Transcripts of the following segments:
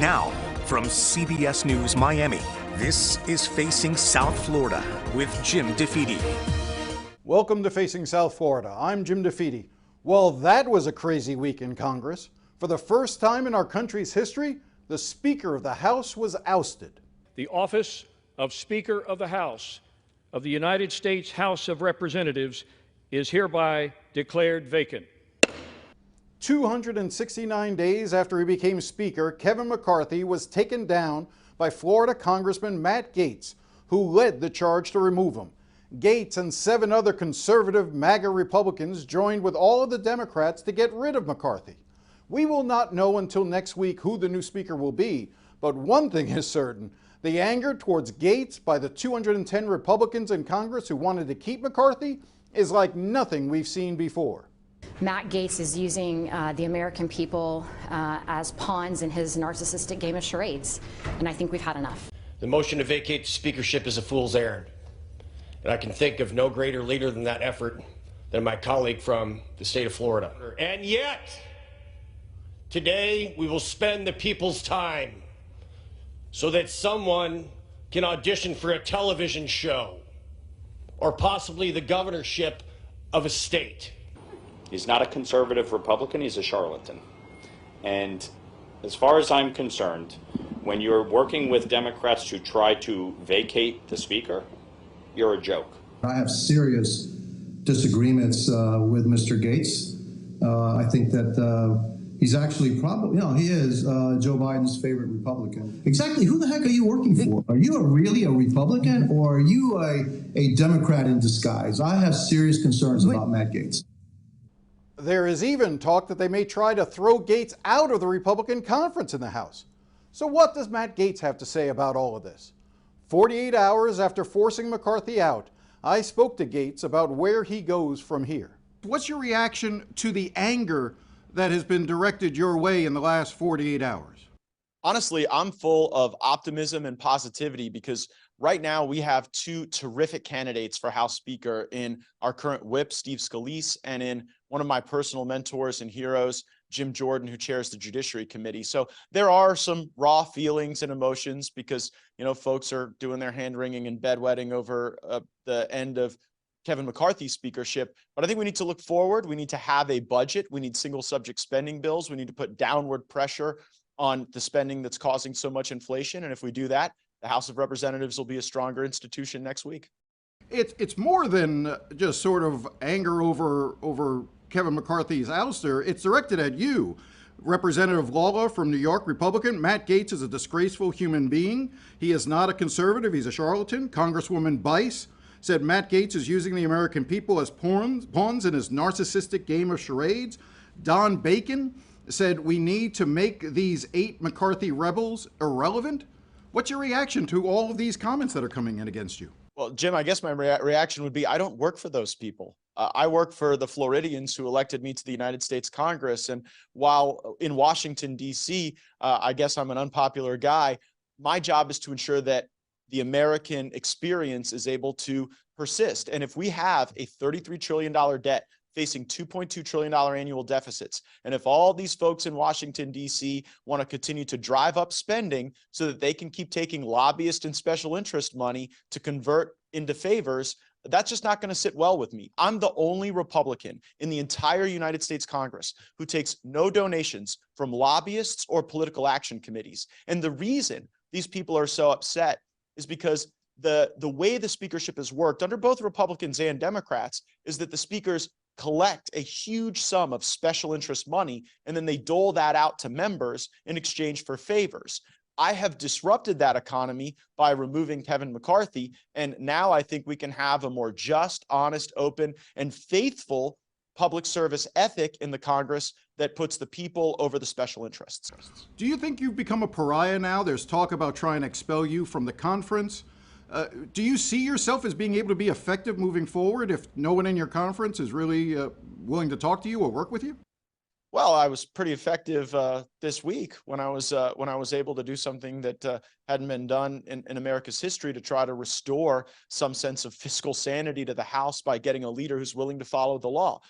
Now, from CBS News Miami, this is Facing South Florida with Jim DeFede. Welcome to Facing South Florida. I'm Jim DeFede. Well, that was a crazy week in Congress. For the first time in our country's history, the Speaker of the House was ousted. The office of Speaker of the House of the United States House of Representatives is hereby declared vacant. 269 days after he became Speaker, Kevin McCarthy was taken down by Florida Congressman Matt Gaetz, who led the charge to remove him. Gaetz and 7 other conservative MAGA Republicans joined with all of the Democrats to get rid of McCarthy. We will not know until next week who the new Speaker will be, but one thing is certain: the anger towards Gaetz by the 210 Republicans in Congress who wanted to keep McCarthy is like nothing we've seen before. Matt Gaetz is using the American people as pawns in his narcissistic game of charades, and I think we've had enough. The motion to vacate the speakership is a fool's errand, and I can think of no greater leader than that effort than my colleague from the state of Florida. And yet, today we will spend the people's time so that someone can audition for a television show or possibly the governorship of a state. He's not a conservative Republican, he's a charlatan. And as far as I'm concerned, when you're working with Democrats to try to vacate the Speaker, you're a joke. I have serious disagreements with Mr. Gaetz. I think that he's actually probably, he is Joe Biden's favorite Republican. Exactly, who the heck are you working for? Are you really a Republican, or are you a Democrat in disguise? I have serious concerns about Matt Gaetz. There is even talk that they may try to throw Gaetz out of the Republican conference in the House. So what does Matt Gaetz have to say about all of this? 48 hours after forcing McCarthy out, I spoke to Gaetz about where he goes from here. What's your reaction to the anger that has been directed your way in the last 48 hours? Honestly, I'm full of optimism and positivity because right now we have 2 terrific candidates for House Speaker in our current whip, Steve Scalise, and in one of my personal mentors and heroes, Jim Jordan, who chairs the Judiciary Committee. So there are some raw feelings and emotions because, folks are doing their hand-wringing and bedwetting over the end of Kevin McCarthy's speakership. But I think we need to look forward. We need to have a budget. We need single subject spending bills. We need to put downward pressure on the spending that's causing so much inflation. And if we do that, the House of Representatives will be a stronger institution next week. It's more than just sort of anger over Kevin McCarthy's ouster. It's directed at you. Representative Lala from New York, Republican. Matt Gaetz is a disgraceful human being. He is not a conservative. He's a charlatan. Congresswoman Bice said Matt Gaetz is using the American people as pawns in his narcissistic game of charades. Don Bacon said we need to make these 8 McCarthy rebels irrelevant. What's your reaction to all of these comments that are coming in against you? Well, Jim, I guess my reaction would be I don't work for those people. I work for the Floridians who elected me to the United States Congress. And while in Washington, D.C., I guess I'm an unpopular guy, my job is to ensure that the American experience is able to persist. And if we have a $33 trillion debt facing $2.2 trillion annual deficits, and if all these folks in Washington, D.C. want to continue to drive up spending so that they can keep taking lobbyist and special interest money to convert into favors, that's just not going to sit well with me. I'm the only Republican in the entire United States Congress who takes no donations from lobbyists or political action committees. And the reason these people are so upset is because the way the speakership has worked under both Republicans and Democrats is that the speakers collect a huge sum of special interest money, and then they dole that out to members in exchange for favors. I have disrupted that economy by removing Kevin McCarthy, and now I think we can have a more just, honest, open, and faithful public service ethic in the Congress that puts the people over the special interests. Do you think you've become a pariah now? There's talk about trying to expel you from the conference. Do you see yourself as being able to be effective moving forward if no one in your conference is really willing to talk to you or work with you? Well, I was pretty effective this week when I was able to do something that hadn't been done in America's history, to try to restore some sense of fiscal sanity to the House by getting a leader who's willing to follow the law.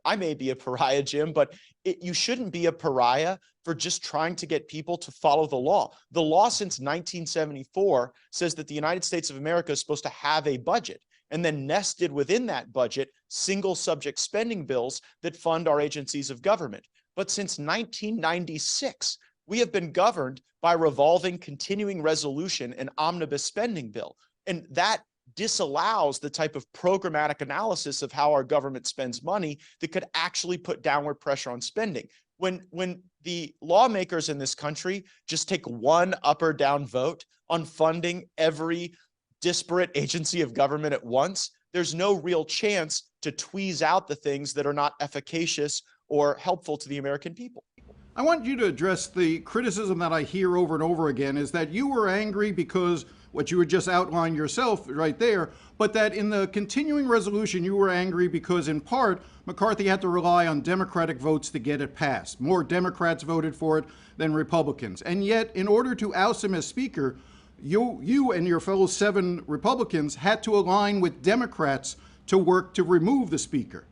I may be a pariah, Jim, but you shouldn't be a pariah for just trying to get people to follow the law. The law since 1974 says that the United States of America is supposed to have a budget, and then nested within that budget, single subject spending bills that fund our agencies of government. But since 1996, we have been governed by revolving continuing resolution and omnibus spending bill. And that disallows the type of programmatic analysis of how our government spends money that could actually put downward pressure on spending. When the lawmakers in this country just take one up or down vote on funding every disparate agency of government at once, there's no real chance to tweeze out the things that are not efficacious or helpful to the American people. I want you to address the criticism that I hear over and over again, is that you were angry because what you had just outlined yourself right there, but that in the continuing resolution you were angry because in part McCarthy had to rely on Democratic votes to get it passed. More Democrats voted for it than Republicans. And yet, in order to oust him as Speaker, you and your fellow 7 Republicans had to align with Democrats to work to remove the Speaker.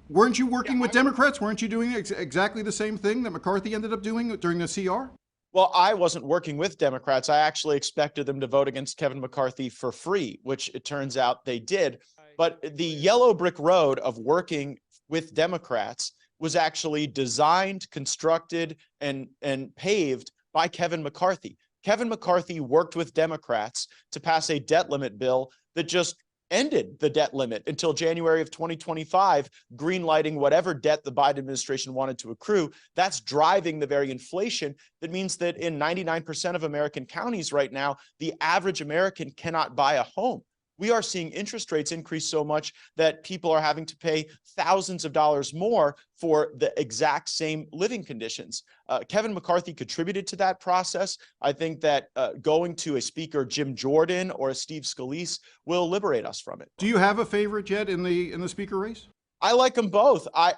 Weren't you working with Democrats? Weren't you doing exactly the same thing that McCarthy ended up doing during the CR? Well, I wasn't working with Democrats. I actually expected them to vote against Kevin McCarthy for free, which it turns out they did. But the yellow brick road of working with Democrats was actually designed, constructed, and paved by Kevin McCarthy. Kevin McCarthy worked with Democrats to pass a debt limit bill that just ended the debt limit until January of 2025, greenlighting whatever debt the Biden administration wanted to accrue. That's driving the very inflation that means that in 99% of American counties right now, the average American cannot buy a home. We are seeing interest rates increase so much that people are having to pay thousands of dollars more for the exact same living conditions. Kevin McCarthy contributed to that process. I think that going to a Speaker Jim Jordan or a Steve Scalise will liberate us from it. Do you have a favorite yet in the Speaker race? I like them both. I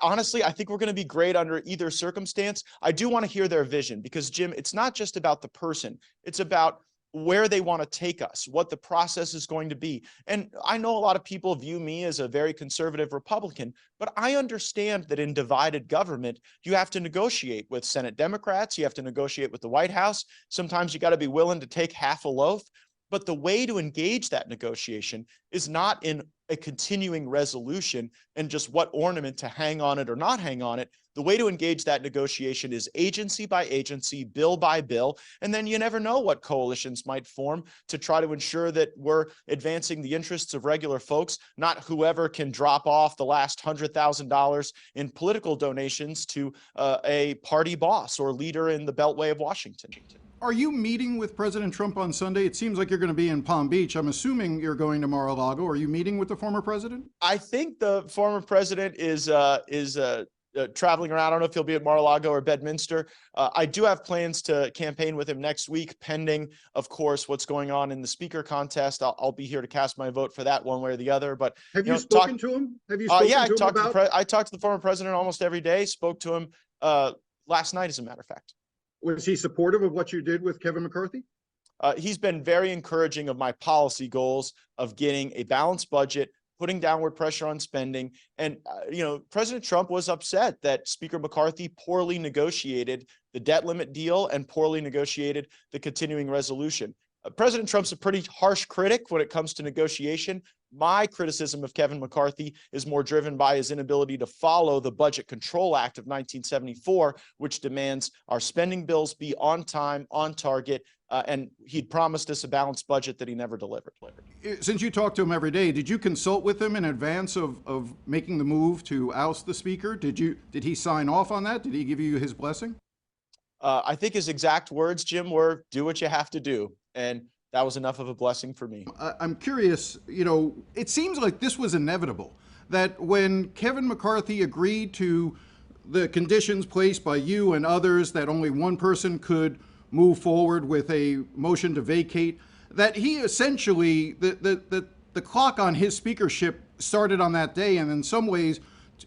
think we're going to be great under either circumstance. I do want to hear their vision because, Jim, it's not just about the person. It's about where they want to take us, what the process is going to be. And I know a lot of people view me as a very conservative Republican, but I understand that in divided government, you have to negotiate with Senate Democrats, you have to negotiate with the White House. Sometimes you got to be willing to take half a loaf. But the way to engage that negotiation is not in a continuing resolution and just what ornament to hang on it or not hang on it. The way to engage that negotiation is agency by agency, bill by bill, and then you never know what coalitions might form to try to ensure that we're advancing the interests of regular folks, not whoever can drop off the last $100,000 in political donations to a party boss or leader in the Beltway of Washington. Are you meeting with President Trump on Sunday? It seems like you're going to be in Palm Beach. I'm assuming you're going to Mar-a-Lago. Are you meeting with the former president? I think the former president is traveling around. I don't know if he'll be at Mar-a-Lago or Bedminster. I do have plans to campaign with him next week, pending, of course, what's going on in the speaker contest. I'll be here to cast my vote for that one way or the other. But have you spoken to him? Have you spoken to him I talked to the former president almost every day. Spoke to him last night, as a matter of fact. Was he supportive of what you did with Kevin McCarthy? He's been very encouraging of my policy goals of getting a balanced budget, putting downward pressure on spending. And, President Trump was upset that Speaker McCarthy poorly negotiated the debt limit deal and poorly negotiated the continuing resolution. President Trump's a pretty harsh critic when it comes to negotiation. My criticism of Kevin McCarthy is more driven by his inability to follow the Budget Control Act of 1974, which demands our spending bills be on time, on target, and he'd promised us a balanced budget that he never delivered. Since you talk to him every day, did you consult with him in advance of making the move to oust the Speaker? Did he sign off on that? Did he give you his blessing? I think his exact words, Jim, were do what you have to do. And that was enough of a blessing for me. I'm curious, it seems like this was inevitable, that when Kevin McCarthy agreed to the conditions placed by you and others that only one person could move forward with a motion to vacate, that he essentially, the clock on his speakership started on that day, and in some ways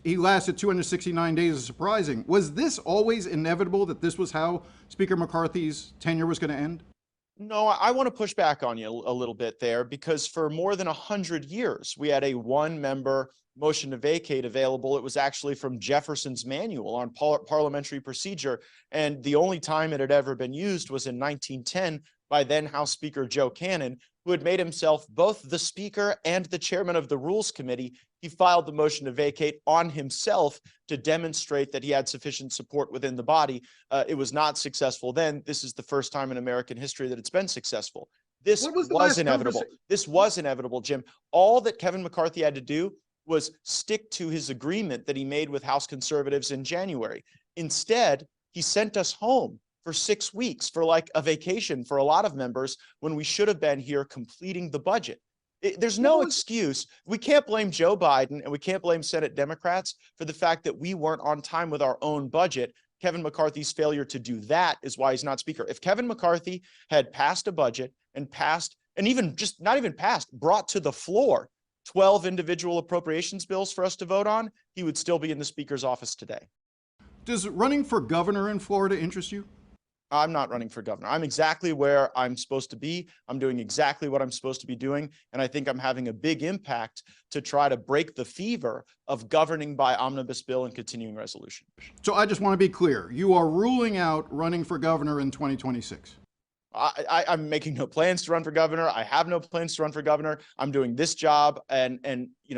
He lasted 269 days, is surprising. Was this always inevitable that this was how Speaker McCarthy's tenure was going to end? No, I want to push back on you a little bit there, because for more than 100 years, we had a one-member motion to vacate available. It was actually from Jefferson's manual on parliamentary procedure, and the only time it had ever been used was in 1910 by then House Speaker Joe Cannon, who had made himself both the Speaker and the chairman of the Rules Committee. He filed the motion to vacate on himself to demonstrate that he had sufficient support within the body. It was not successful then. This is the first time in American history that it's been successful. This was inevitable. This was inevitable, Jim. All that Kevin McCarthy had to do was stick to his agreement that he made with House conservatives in January. Instead, he sent us home for 6 weeks for like a vacation for a lot of members when we should have been here completing the budget. There's no excuse. We can't blame Joe Biden and we can't blame Senate Democrats for the fact that we weren't on time with our own budget. Kevin McCarthy's failure to do that is why he's not Speaker. If Kevin McCarthy had passed a budget and even just not even passed, brought to the floor 12 individual appropriations bills for us to vote on, he would still be in the Speaker's office today. Does running for governor in Florida interest you? I'm not running for governor. I'm exactly where I'm supposed to be. I'm doing exactly what I'm supposed to be doing. And I think I'm having a big impact to try to break the fever of governing by omnibus bill and continuing resolution. So I just want to be clear. You are ruling out running for governor in 2026. I'm making no plans to run for governor. I have no plans to run for governor. I'm doing this job. And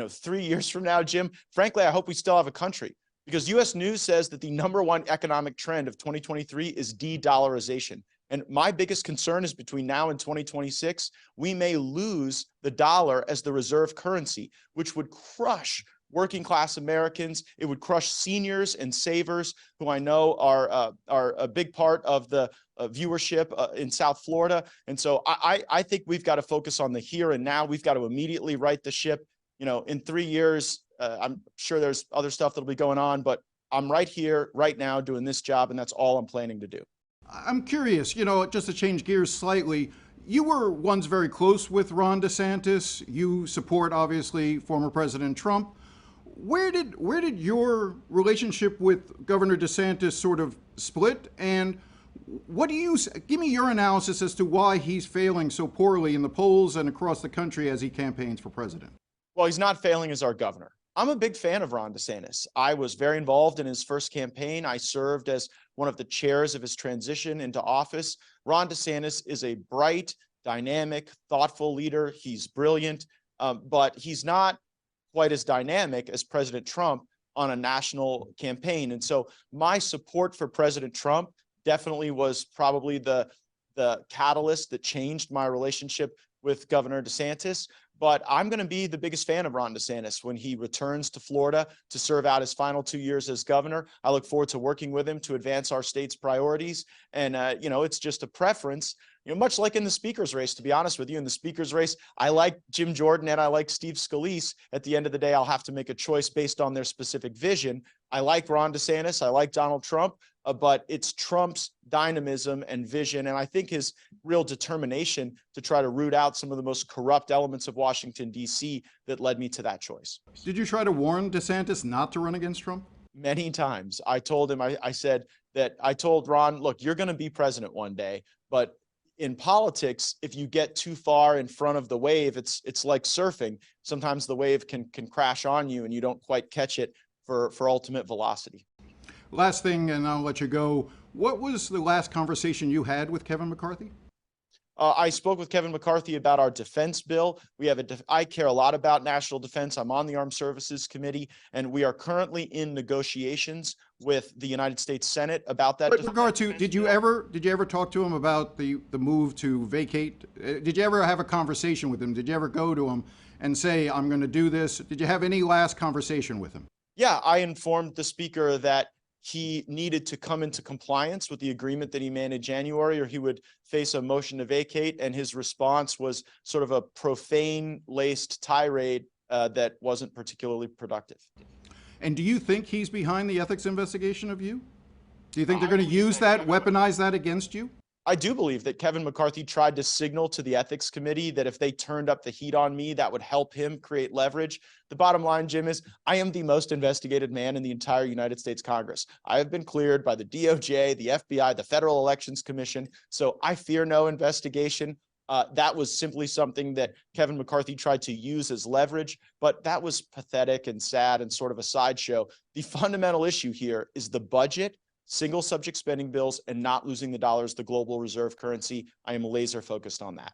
3 years from now, Jim, frankly, I hope we still have a country. Because U.S. News says that the #1 economic trend of 2023 is de-dollarization. And my biggest concern is between now and 2026, we may lose the dollar as the reserve currency, which would crush working class Americans. It would crush seniors and savers, who I know are a big part of the viewership in South Florida. And so I think we've got to focus on the here and now. We've got to immediately right the ship. In 3 years, I'm sure there's other stuff that'll be going on, but I'm right here, right now, doing this job, and that's all I'm planning to do. I'm curious, just to change gears slightly, you were once very close with Ron DeSantis. You support, obviously, former President Trump. Where did your relationship with Governor DeSantis sort of split? And give me your analysis as to why he's failing so poorly in the polls and across the country as he campaigns for president? Well, he's not failing as our governor. I'm a big fan of Ron DeSantis. I was very involved in his first campaign. I served as one of the chairs of his transition into office. Ron DeSantis is a bright, dynamic, thoughtful leader. He's brilliant, but he's not quite as dynamic as President Trump on a national campaign. And so my support for President Trump definitely was probably the catalyst that changed my relationship with Governor DeSantis. But I'm going to be the biggest fan of Ron DeSantis when he returns to Florida to serve out his final 2 years as governor. I look forward to working with him to advance our state's priorities. And, it's just a preference, much like in the speaker's race, to be honest with you. In the speaker's race, I like Jim Jordan and I like Steve Scalise. At the end of the day, I'll have to make a choice based on their specific vision. I like Ron DeSantis. I like Donald Trump. But it's Trump's dynamism and vision, and I think his real determination to try to root out some of the most corrupt elements of Washington, D.C. that led me to that choice. Did you try to warn DeSantis not to run against Trump? Many times. I told him, I told Ron, look, you're going to be president one day, but in politics, if you get too far in front of the wave, it's like surfing. Sometimes the wave can crash on you and you don't quite catch it for ultimate velocity. Last thing, and I'll let you go. What was the last conversation you had with Kevin McCarthy? I spoke with Kevin McCarthy about our defense bill. I care a lot about national defense. I'm on the Armed Services Committee, and we are currently in negotiations with the United States Senate about that. With regard to, did you ever talk to him about the move to vacate? Did you ever have a conversation with him? Did you ever go to him and say, I'm going to do this? Did you have any last conversation with him? Yeah, I informed the speaker that he needed to come into compliance with the agreement that he made in January, or he would face a motion to vacate. And his response was sort of a profane-laced tirade that wasn't particularly productive. And do you think he's behind the ethics investigation of you? Do you think they're going to use that, weaponize that against you? I do believe that Kevin McCarthy tried to signal to the ethics committee that if they turned up the heat on me, that would help him create leverage. The bottom line, Jim, is I am the most investigated man in the entire United States Congress. I have been cleared by the DOJ, the FBI, the Federal Elections Commission, so I fear no investigation. That was simply something that Kevin McCarthy tried to use as leverage, but that was pathetic and sad and sort of a sideshow. The fundamental issue here is the budget, single subject spending bills, and not losing the dollar as the global reserve currency. I am laser focused on that.